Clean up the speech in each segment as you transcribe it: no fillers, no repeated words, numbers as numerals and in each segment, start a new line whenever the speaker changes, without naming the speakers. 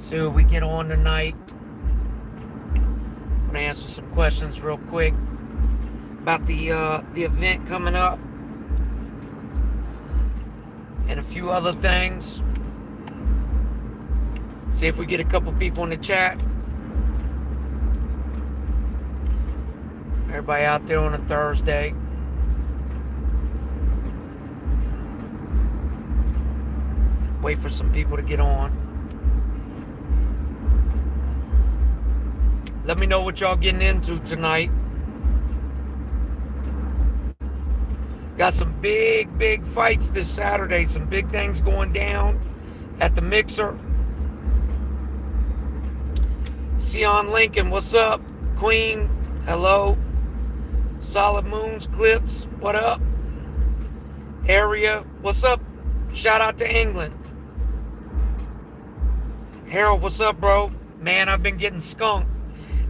See what we get on tonight. I'm gonna answer some questions real quick about the event coming up and a few other things. See if we get a couple people in the chat. Everybody out there on a Thursday. Wait for some people to get on. Let me know what y'all getting into tonight. Got some big fights this Saturday. Some big things going down at the Mixer. Sion Lincoln, what's up? Queen, hello. Solid Moons Clips, what up? Area, what's up? Shout out to England. Harold, what's up, bro? Man, I've been getting skunked.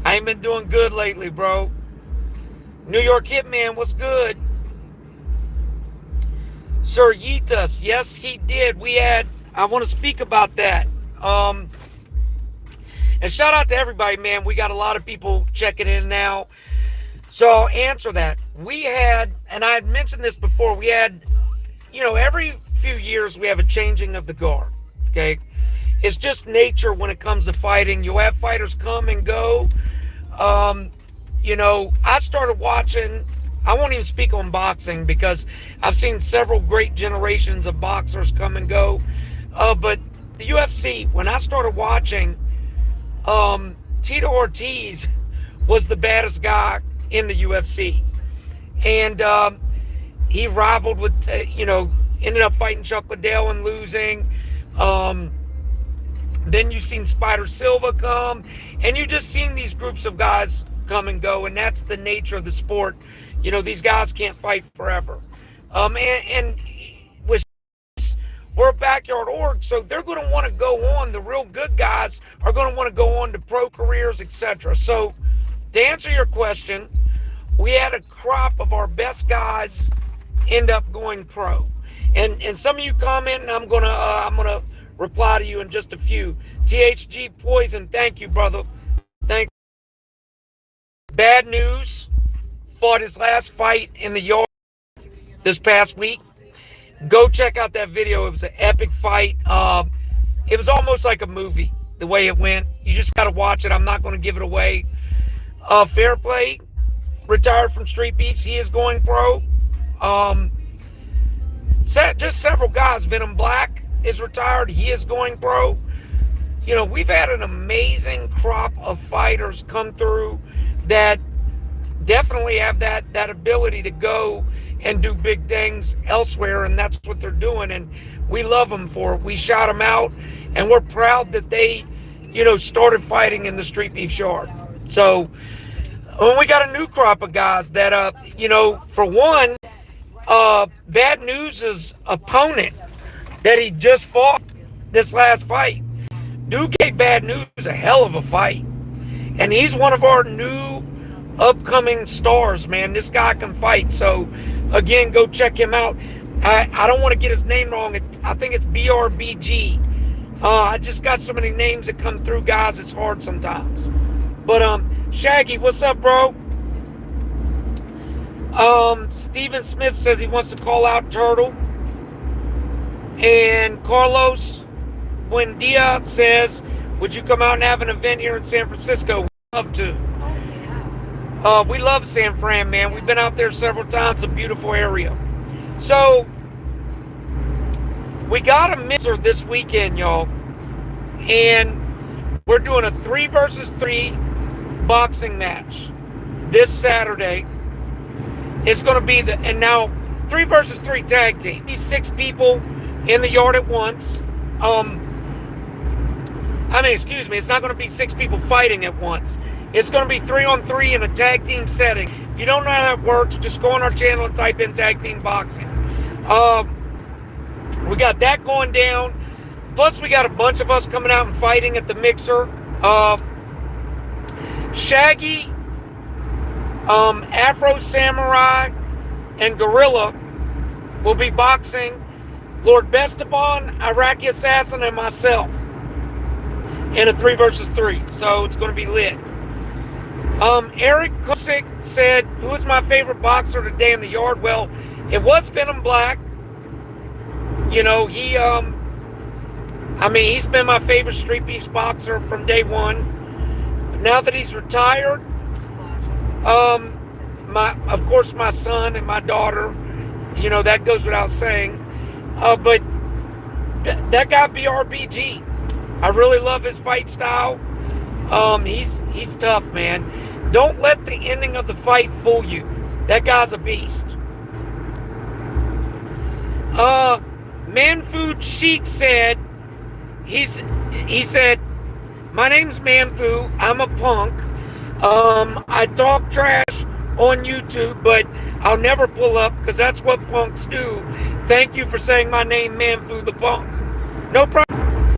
I ain't been doing good lately, bro. New York Hitman, what's good? Sir Yeetus, yes, he did. I want to speak about that. And shout out to everybody, man. We got a lot of people checking in now. So I'll answer that. We had, and I had mentioned this before, we had, every few years we have a changing of the guard, okay? It's just nature when it comes to fighting. You'll have fighters come and go. I started watching, I won't even speak on boxing because I've seen several great generations of boxers come and go. But the UFC, when I started watching, Tito Ortiz was the baddest guy in the UFC. And he rivaled with, ended up fighting Chuck Liddell and losing. Then you've seen Spider Silva come, and you just seen these groups of guys come and go, and that's the nature of the sport. These guys can't fight forever. And with we're a backyard org, so they're going to want to go on. The real good guys are going to want to go on to pro careers, etc. So to answer your question, we had a crop of our best guys end up going pro. And some of you comment, and I'm gonna reply to you in just a few. THG Poison, thank you, brother. Thank you. Bad News fought his last fight in the yard this past week. Go check out that video. It was an epic fight. It was almost like a movie, the way it went. You just got to watch it. I'm not going to give it away. Fair Play, retired from Streetbeefs. He is going pro. Just several guys. Venom Black is retired. He is going pro. We've had an amazing crop of fighters come through that definitely have that ability to go and do big things elsewhere, and that's what they're doing, and we love them for it. We shout them out, and we're proud that they, started fighting in the Streetbeefs yard. So when we got a new crop of guys that, for one, Bad News' opponent that he just fought this last fight, dude gave Bad News a hell of a fight. And he's one of our new upcoming stars, man. This guy can fight. So, again, go check him out. I don't want to get his name wrong. I think it's BRBG. I just got so many names that come through, guys. It's hard sometimes. But, Shaggy, what's up, bro? Steven Smith says he wants to call out Turtle. And Carlos Buendia says, would you come out and have an event here in San Francisco? We'd love to. We love San Fran, man. We've been out there several times. It's a beautiful area. So, we got a mixer this weekend, y'all. And we're doing a 3 versus 3 boxing match this Saturday. It's going to be and now 3 versus 3 tag team. These 6 people in the yard at once. It's not going to be 6 people fighting at once. It's going to be 3-on-3 in a tag team setting. If you don't know how that works, just go on our channel and type in tag team boxing. We got that going down. Plus, we got a bunch of us coming out and fighting at the Mixer. Shaggy, Afro Samurai, and Gorilla will be boxing Lord Bestaban, Iraqi Assassin, and myself. in a 3 versus 3. So it's going to be lit. Eric Kosick said, who is my favorite boxer today in the yard? Well, it was Venom Black. You know, he's been my favorite Streetbeefs boxer from day one. Now that he's retired, of course, my son and my daughter, you know, that goes without saying. But that guy BRBG, I really love his fight style. He's tough, man. Don't let the ending of the fight fool you. That guy's a beast. Man Food Chic said, he said, my name's Manfu. I'm a punk. I talk trash on YouTube, but I'll never pull up because that's what punks do. Thank you for saying my name, Manfu the Punk. No problem.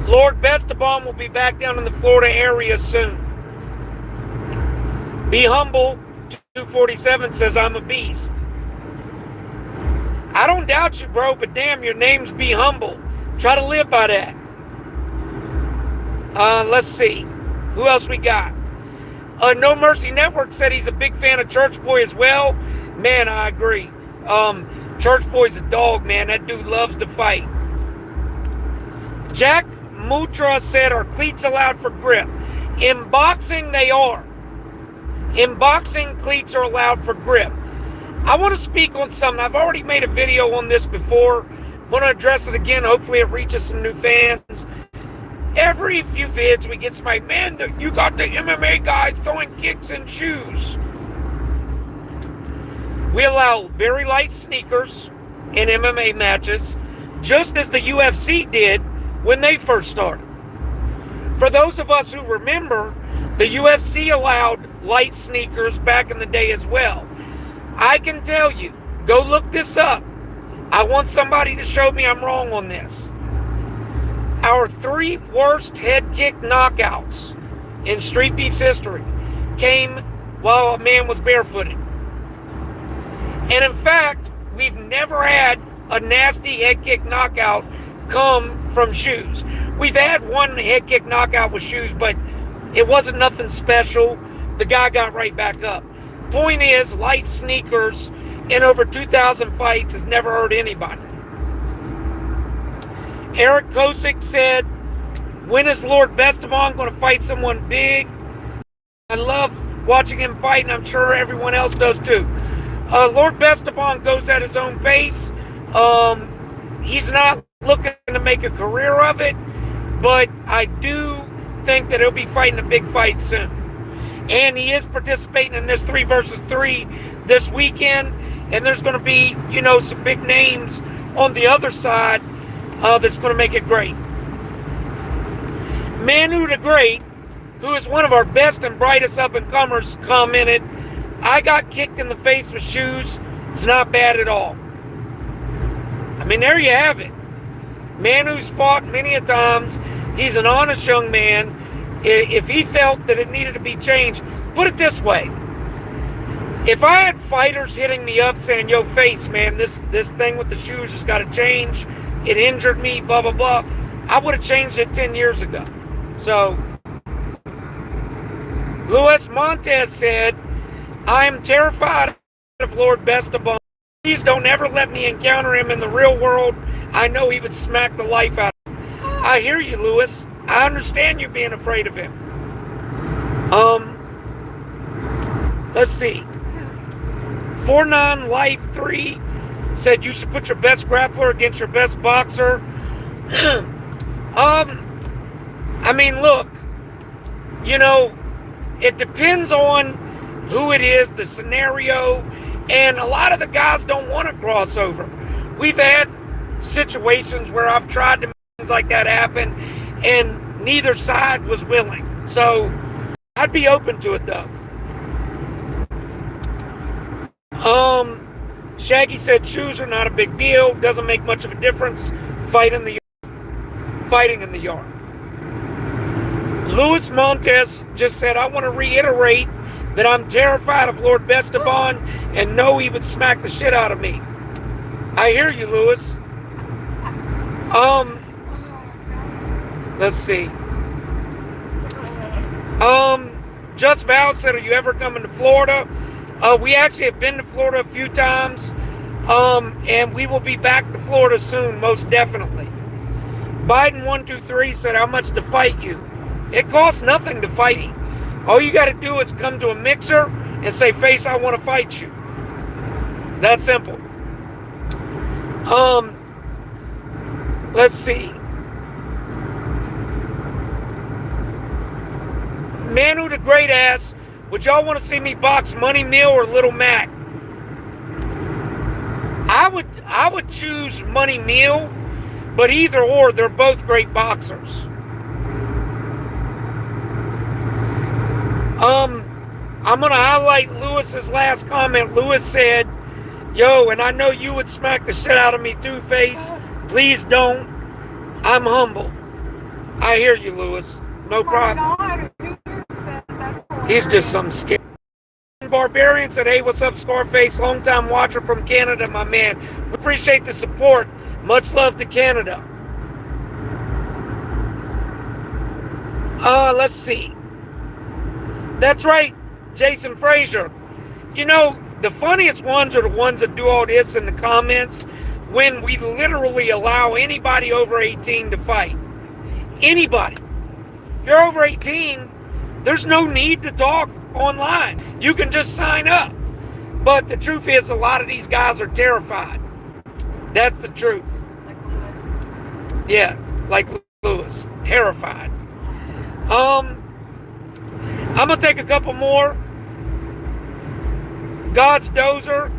Lord Bestabon will be back down in the Florida area soon. Be Humble 247 says I'm a beast. I don't doubt you, bro, but damn, your name's Be Humble. Try to live by that. Let's see. Who else we got? No Mercy Network said he's a big fan of Church Boy as well. Man, I agree. Church Boy's a dog, man. That dude loves to fight. Jack Mutra said, are cleats allowed for grip? In boxing, they are. In boxing, cleats are allowed for grip. I want to speak on something. I've already made a video on this before. I'm going to address it again. Hopefully it reaches some new fans. Every few vids we get somebody, man, you got the MMA guys throwing kicks in shoes. We allow very light sneakers in MMA matches, just as the UFC did when they first started. For those of us who remember, the UFC allowed light sneakers back in the day as well. I can tell you, go look this up. I want somebody to show me I'm wrong on this. Our 3 worst head kick knockouts in Streetbeefs history came while a man was barefooted. And in fact, we've never had a nasty head kick knockout come from shoes. We've had one head kick knockout with shoes, but it wasn't nothing special. The guy got right back up. Point is, light sneakers in over 2,000 fights has never hurt anybody. Eric Kosick said, when is Lord Bestamon going to fight someone big? I love watching him fight, and I'm sure everyone else does too. Lord Bestamon goes at his own pace. He's not looking to make a career of it, but I do think that he'll be fighting a big fight soon. And he is participating in this 3 versus 3 this weekend, and there's going to be, you know, some big names on the other side that's going to make it great. Manu the Great, who is one of our best and brightest up-and-comers, commented, I got kicked in the face with shoes. It's not bad at all. I mean, there you have it. Manu's fought many a times. He's an honest young man. If he felt that it needed to be changed, put it this way. If I had fighters hitting me up saying, yo, face, man, this thing with the shoes has got to change. It injured me, blah, blah, blah. I would have changed it 10 years ago. So, Luis Montez said, I am terrified of Lord Bestabon. Please don't ever let me encounter him in the real world. I know he would smack the life out of me. I hear you, Luis. I understand you being afraid of him. Let's see. 49 Life 3 said you should put your best grappler against your best boxer. I mean, look, you know, it depends on who it is, the scenario, and a lot of the guys don't want to cross over. We've had situations where I've tried to make things like that happen, and neither side was willing. So I'd be open to it, though. Shaggy said shoes are not a big deal. Doesn't make much of a difference. Fighting in the yard. Luis Montez just said, I want to reiterate that I'm terrified of Lord Bestabon and know he would smack the shit out of me. I hear you, Luis. Let's see. Just Val said, are you ever coming to Florida? We actually have been to Florida a few times. And we will be back to Florida soon, most definitely. Biden123 said, how much to fight you? It costs nothing to fight him. All you got to do is come to a mixer and say, Face, I want to fight you. That's simple. Let's see. Manu the Great ass, would y'all want to see me box Money Mill or Little Mac? I would choose Money Mill, but either or, they're both great boxers. I'm gonna highlight Lewis's last comment. Lewis said, yo, and I know you would smack the shit out of me too, Face. Please don't. I'm humble. I hear you, Lewis. No problem. He's just some scared. Barbarian said, hey, what's up, Scarface? Long-time watcher from Canada, my man. We appreciate the support. Much love to Canada. Let's see. That's right, Jason Frazier. You know, the funniest ones are the ones that do all this in the comments when we literally allow anybody over 18 to fight. Anybody. If you're over 18, there's no need to talk online. You can just sign up. But the truth is, a lot of these guys are terrified. That's the truth.
Like Lewis.
Yeah, like Lewis. Terrified. I'm gonna take a couple more. God's Dozer.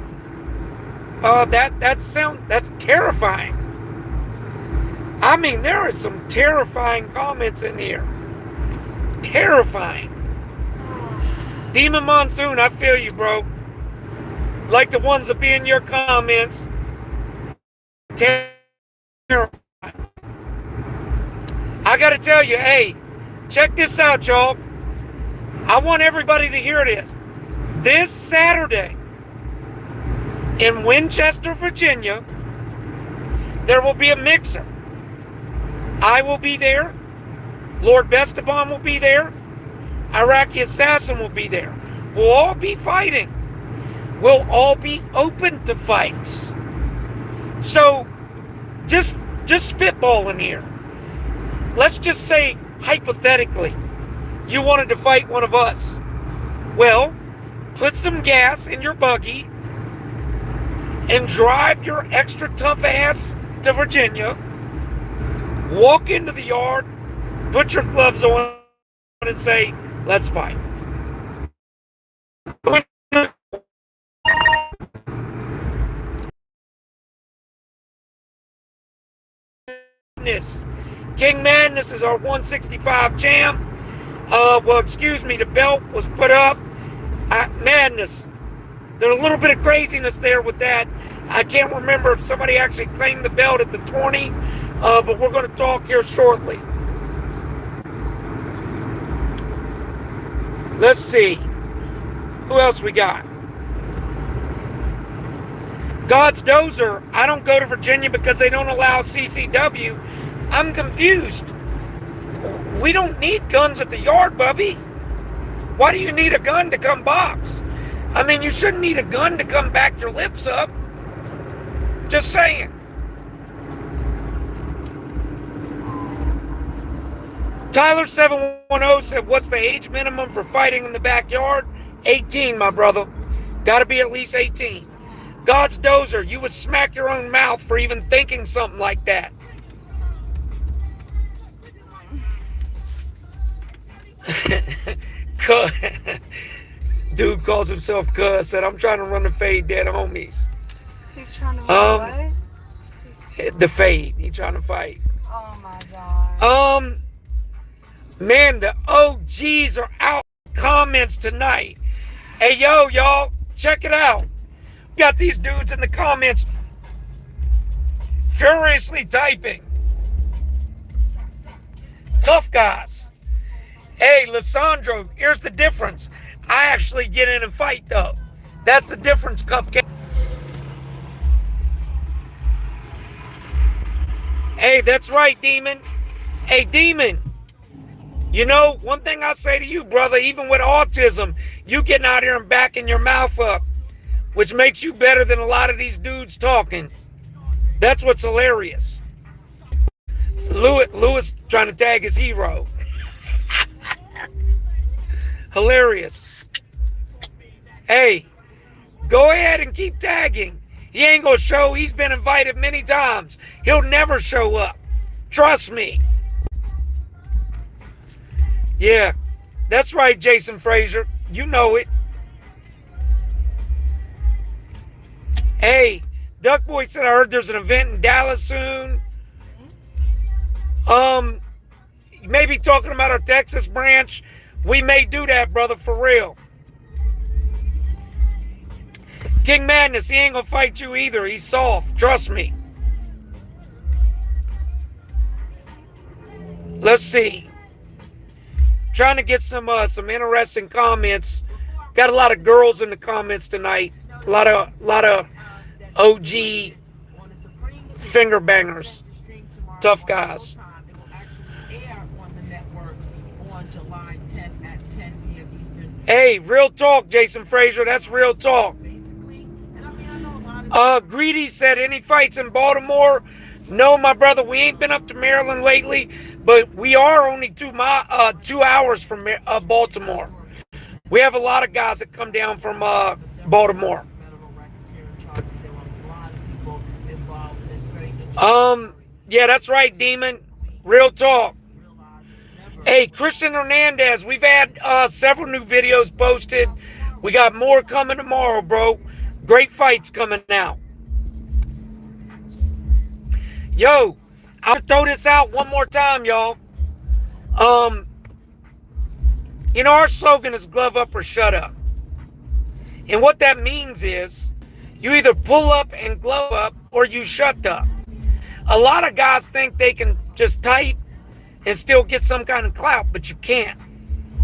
That's terrifying. I mean, there are some terrifying comments in here. Terrifying. Demon Monsoon, I feel you, bro. Like the ones that be in your comments. Terrifying. I gotta tell you, hey, check this out, y'all. I want everybody to hear this. This Saturday in Winchester, Virginia, there will be a mixer. I will be there. Lord Bestaban will be there. Iraqi Assassin will be there. We'll all be fighting. We'll all be open to fights. So, just spitballing here. Let's just say, hypothetically, you wanted to fight one of us. Well, put some gas in your buggy and drive your extra tough ass to Virginia. Walk into the yard, put your gloves on, and say, let's fight. King Madness is our 165 champ. Well, excuse me, the belt was put up. Madness. There's a little bit of craziness there with that. I can't remember if somebody actually claimed the belt at the 20, but we're going to talk here shortly. Let's see. Who else we got? God's Dozer. I don't go to Virginia because they don't allow CCW. I'm confused. We don't need guns at the yard, Bubby. Why do you need a gun to come box? I mean, you shouldn't need a gun to come back your lips up. Just saying. Tyler710 said, what's the age minimum for fighting in the backyard? 18, my brother. Gotta be at least 18. God's Dozer, you would smack your own mouth for even thinking something like that. Dude calls himself Cuz, said, I'm trying to run the fade, dead homies.
He's trying to run what?
The fade. He's trying to fight.
Oh my god.
Man, the OGs are out comments tonight. Hey, yo, y'all, check it out. Got these dudes in the comments furiously typing. Tough guys. Hey, Lissandro, here's the difference. I actually get in and fight, though. That's the difference, Cupcake. Hey, that's right, Demon. Hey, Demon. You know, one thing I say to you, brother, even with autism, you getting out here and backing your mouth up, which makes you better than a lot of these dudes talking. That's what's hilarious. Lewis trying to tag his hero. Hilarious. Hey, go ahead and keep tagging. He ain't gonna show. He's been invited many times. He'll never show up. Trust me. Yeah, that's right, Jason Frazier. You know it. Hey, Duck Boy said I heard there's an event in Dallas soon. Maybe talking about our Texas branch. We may do that, brother, for real. King Madness, he ain't gonna fight you either. He's soft. Trust me. Let's see. Trying to get some interesting comments. Got a lot of girls in the comments tonight. A lot of OG finger bangers. Tough guys. Hey, real talk, Jason Frazier. That's real talk. Greedy said, any fights in Baltimore? No, my brother, we ain't been up to Maryland lately, but we are only 2 hours from Baltimore. We have a lot of guys that come down from Baltimore. Yeah, that's right, Demon. Real talk. Hey, Christian Hernandez, we've had several new videos posted. We got more coming tomorrow, bro. Great fights coming out. Yo, I'll throw this out one more time, y'all. You know, our slogan is glove up or shut up. And what that means is you either pull up and glove up or you shut up. A lot of guys think they can just type and still get some kind of clout, but you can't.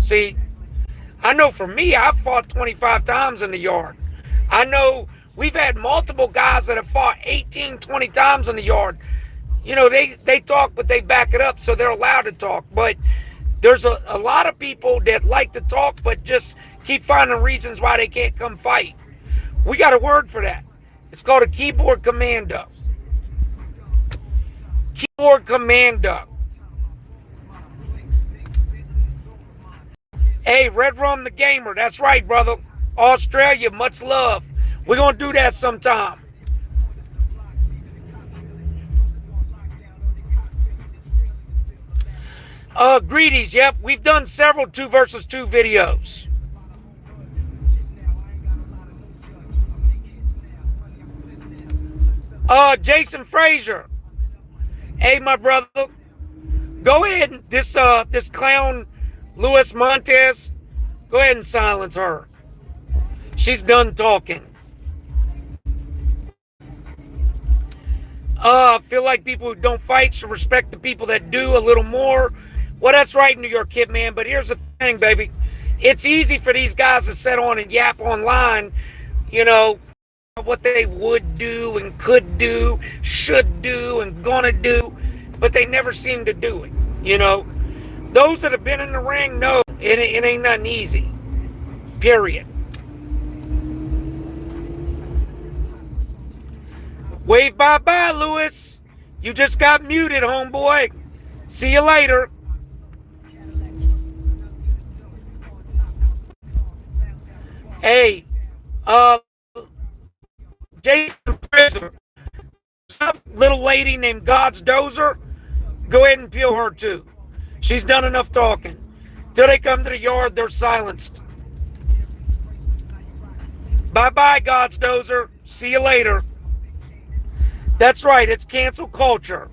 See, I know for me, I've fought 25 times in the yard. I know we've had multiple guys that have fought 18, 20 times in the yard. You know, they talk, but they back it up, so they're allowed to talk. But there's a lot of people that like to talk, but just keep finding reasons why they can't come fight. We got a word for that. It's called a keyboard commando. Keyboard commando. Hey, Red Rum the Gamer. That's right, brother. Australia, much love. We're going to do that sometime. Greedies, yep. We've done several 2 versus 2 videos. Jason Frazier. Hey, my brother. Go ahead and this clown, Luis Montez, go ahead and silence her. She's done talking. I feel like people who don't fight should respect the people that do a little more. Well, that's right, New York Kid, man. But here's the thing, baby. It's easy for these guys to sit on and yap online, you know, what they would do and could do, should do and gonna do, but they never seem to do it, you know. Those that have been in the ring know it ain't nothing easy. Period. Wave bye-bye, Lewis. You just got muted, homeboy. See you later. Hey, Jason Fraser, little lady named God's Dozer, go ahead and peel her too. She's done enough talking. Till they come to the yard, they're silenced. Bye-bye, God's Dozer. See you later. That's right, it's cancel culture.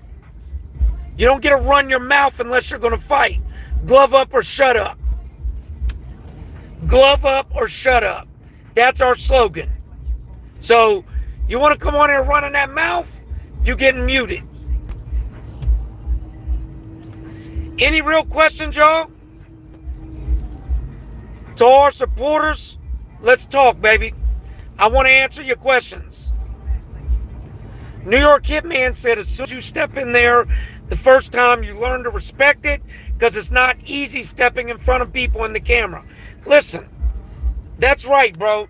You don't get to run your mouth unless you're going to fight. Glove up or shut up. Glove up or shut up. That's our slogan. So, you want to come on here running that mouth? You getting muted. Any real questions, y'all? To our supporters, let's talk, baby. I want to answer your questions. New York Hitman said as soon as you step in there, the first time you learn to respect it, because it's not easy stepping in front of people in the camera. Listen, that's right, bro.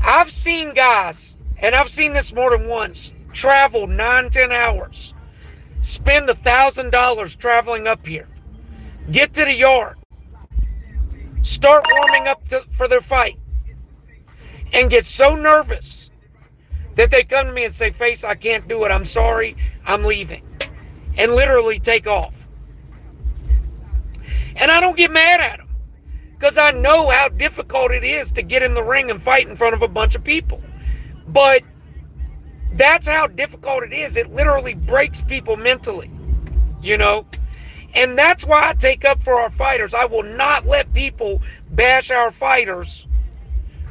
I've seen guys, and I've seen this more than once, travel 9-10 hours, spend $1,000 traveling up here, get to the yard, start warming up for their fight, and get so nervous that they come to me and say, Face, I can't do it. I'm sorry. I'm leaving. And literally take off. And I don't get mad at them, because I know how difficult it is to get in the ring and fight in front of a bunch of people. But that's how difficult it is. It literally breaks people mentally, you know. And that's why I take up for our fighters. I will not let people bash our fighters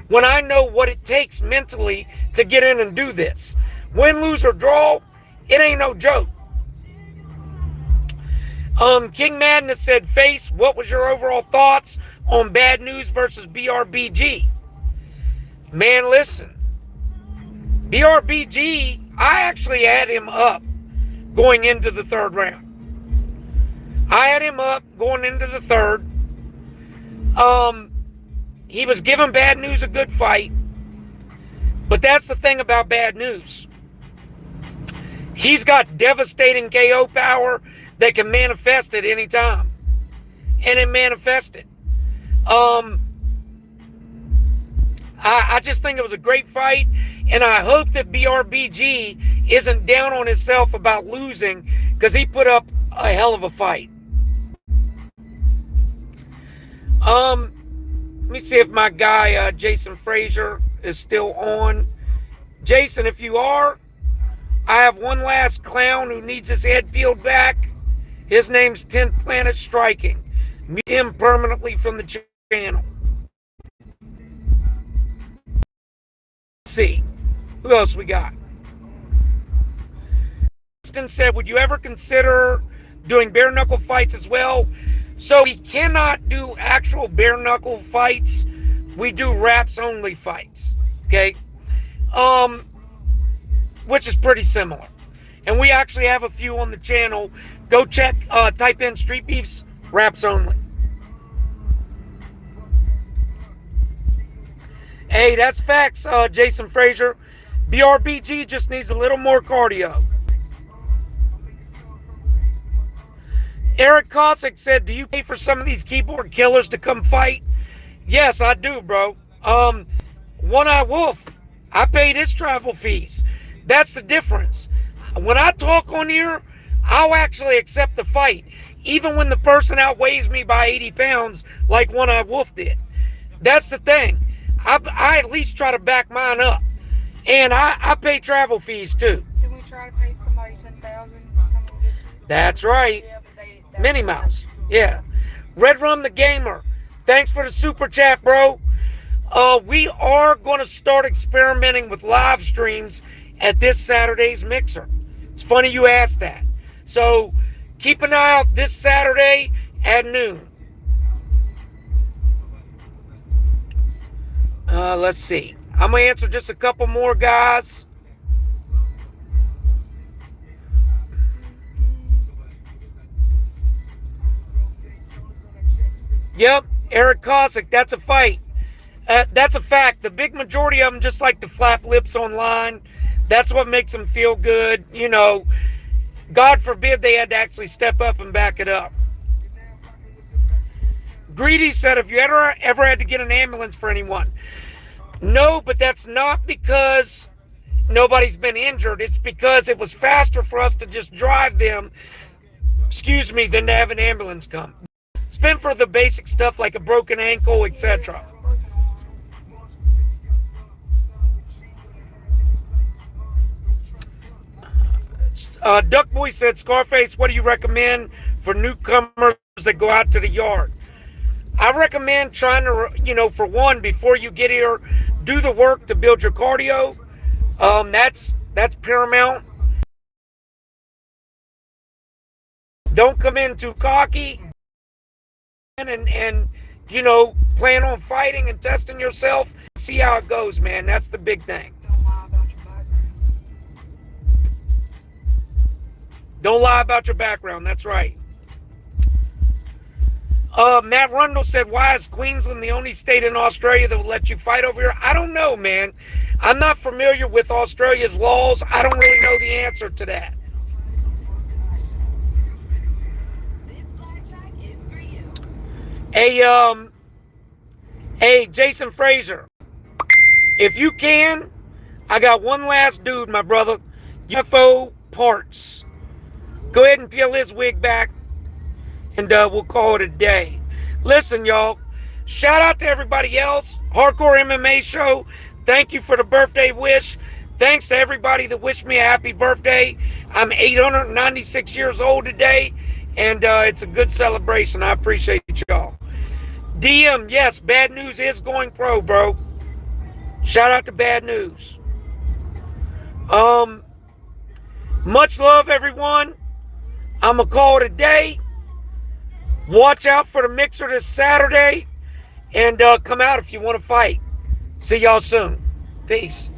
when I know what it takes mentally to get in and do this. Win, lose, or draw, it ain't no joke. King Madness said, Face, what was your overall thoughts on Bad News versus BRBG? Man, listen. BRBG, I actually had him up going into the third round. I had him up going into the third. He was giving Bad News a good fight. But that's the thing about Bad News. He's got devastating KO power that can manifest at any time. And it manifested. I just think it was a great fight. And I hope that BRBG isn't down on himself about losing, because he put up a hell of a fight. Let me see if my guy Jason Frazier is still on. Jason, if you are, I have one last clown who needs his head peeled back. His name's 10th Planet Striking. Mute him permanently from the channel. Let's see. Who else we got? Austin said, would you ever consider doing bare knuckle fights as well? So we cannot do actual bare knuckle fights. We do wraps only fights. Okay? Which is pretty similar. And we actually have a few on the channel. Go check, type in Streetbeefs, wraps only. Hey, that's facts, Jason Frazier. BRBG just needs a little more cardio. Eric Cossack said, do you pay for some of these keyboard killers to come fight? Yes, I do, bro. One Eye Wolf, I paid his travel fees. That's the difference. When I talk on here, I'll actually accept the fight, even when the person outweighs me by 80 pounds like One Eye Wolf did. That's the thing. I at least try to back mine up. And I pay travel fees too.
Did we try to pay somebody $10,000?
That's right.
Yeah, but
Minnie Mouse. Yeah. Red Rum the Gamer. Thanks for the super chat, bro. We are going to start experimenting with live streams at this Saturday's Mixer. It's funny you asked that. So keep an eye out this Saturday at noon. Let's see. I'm going to answer just a couple more, guys. Yep, Eric Cossack, that's a fight. That's a fact. The big majority of them just like to flap lips online. That's what makes them feel good. You know, God forbid they had to actually step up and back it up. Greedy said, have you ever had to get an ambulance for anyone? No, but that's not because nobody's been injured. It's because it was faster for us to just drive them, than to have an ambulance come. It's been for the basic stuff like a broken ankle, etc. Duckboy said, Scarface, what do you recommend for newcomers that go out to the yard? I recommend trying to, for one, before you get here, do the work to build your cardio. That's paramount. Don't come in too cocky and plan on fighting and testing yourself. See how it goes, man. That's the big thing.
Don't lie about your background.
Don't lie about your background. That's right. Matt Rundle said, why is Queensland the only state in Australia that will let you fight over here? I don't know, man. I'm not familiar with Australia's laws. I don't really know the answer to that. Hey, Jason Fraser, if you can, I got one last dude, my brother, UFO Parts. Go ahead and peel his wig back, and we'll call it a day. Listen, y'all, shout out to everybody else. Hardcore MMA Show, thank you for the birthday wish. Thanks to everybody that wished me a happy birthday. I'm 896 years old today, and it's a good celebration. I appreciate y'all. DM, yes, Bad News is going pro, bro. Shout out to Bad News. Much love, everyone. I'm going to call it a day. Watch out for the mixer this Saturday. And come out if you want to fight. See y'all soon. Peace.